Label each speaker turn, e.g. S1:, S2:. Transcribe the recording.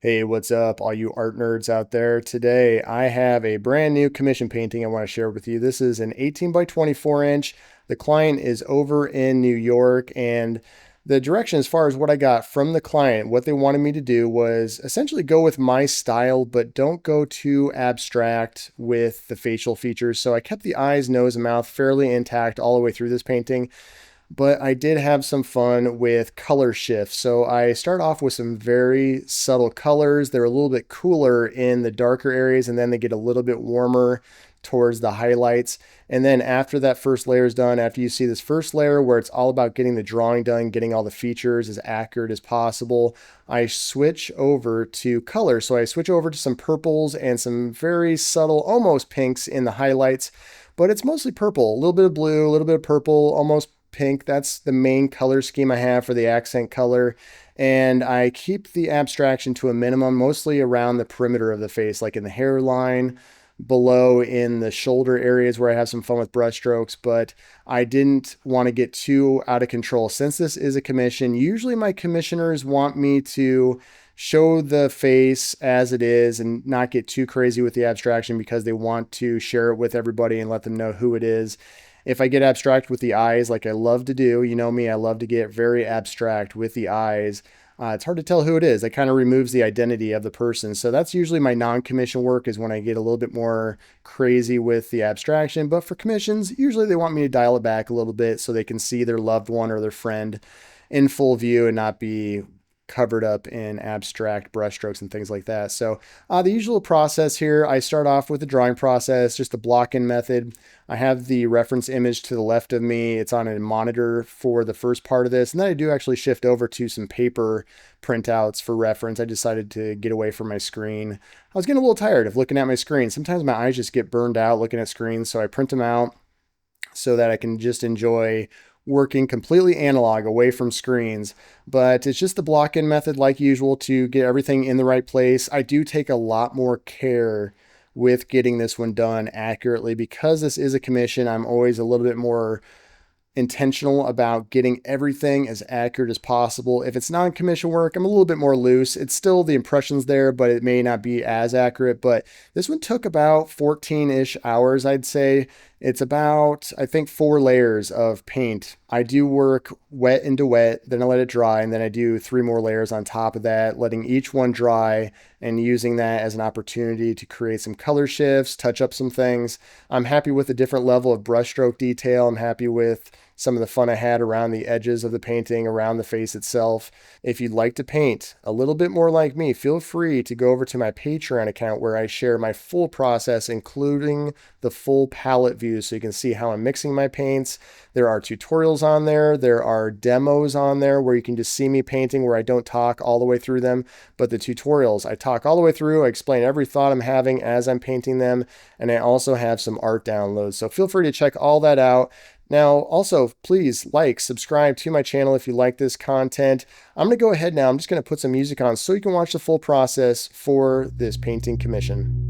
S1: Hey, what's up, all you art nerds out there? Today, I have a brand new commission painting I want to share with you. This is an 18 by 24 inch. The client is over in New York, and the direction as far as what I got from the client, what they wanted me to do was essentially go with my style, but don't go too abstract with the facial features. So I kept the eyes, nose, and mouth fairly intact all the way through this painting, but I did have some fun with color shifts. So I start off with some very subtle colors. They're a little bit cooler in the darker areas, and then they get a little bit warmer towards the highlights. And then after that first layer is done, after you see this first layer where it's all about getting the drawing done, getting all the features as accurate as possible, I switch over to color. So I switch over to some purples and some very subtle, almost pinks in the highlights, but it's mostly purple, a little bit of blue, a little bit of purple, almost pink. That's the main color scheme I have for the accent color. And I keep the abstraction to a minimum, mostly around the perimeter of the face, like in the hairline, below in the shoulder areas where I have some fun with brush strokes, but I didn't want to get too out of control. Since this is a commission, usually my commissioners want me to show the face as it is and not get too crazy with the abstraction because they want to share it with everybody and let them know who it is. If I get abstract with the eyes, like I love to do, you know me, I love to get very abstract with the eyes. It's hard to tell who it is. It kind of removes the identity of the person. So that's usually my non-commission work, is when I get a little bit more crazy with the abstraction. But for commissions, usually they want me to dial it back a little bit so they can see their loved one or their friend in full view and not be covered up in abstract brushstrokes and things like that. So the usual process here, I start off with the drawing process, just the block-in method. I have the reference image to the left of me. It's on a monitor for the first part of this. And then I do actually shift over to some paper printouts for reference. I decided to get away from my screen. I was getting a little tired of looking at my screen. Sometimes my eyes just get burned out looking at screens. So I print them out so that I can just enjoy working completely analog away from screens. But it's just the block-in method like usual to get everything in the right place. I do take a lot more care with getting this one done accurately because this is a commission. I'm always a little bit more intentional about getting everything as accurate as possible. If it's non-commission work, I'm a little bit more loose. It's still the impressions there, but it may not be as accurate. But this one took about 14-ish hours, I'd say. It's about, I think, 4 layers of paint. I do work wet into wet, then I let it dry, and then I do 3 more layers on top of that, letting each one dry and using that as an opportunity to create some color shifts, touch up some things. I'm happy with the different level of brushstroke detail. I'm happy with some of the fun I had around the edges of the painting, around the face itself. If you'd like to paint a little bit more like me, feel free to go over to my Patreon account where I share my full process, including the full palette view, so you can see how I'm mixing my paints. There are tutorials on there. There are demos on there where you can just see me painting, where I don't talk all the way through them. But the tutorials, I talk all the way through. I explain every thought I'm having as I'm painting them. And I also have some art downloads. So feel free to check all that out. Now, also, please like, subscribe to my channel if you like this content. I'm going to go ahead now. I'm just going to put some music on so you can watch the full process for this painting commission.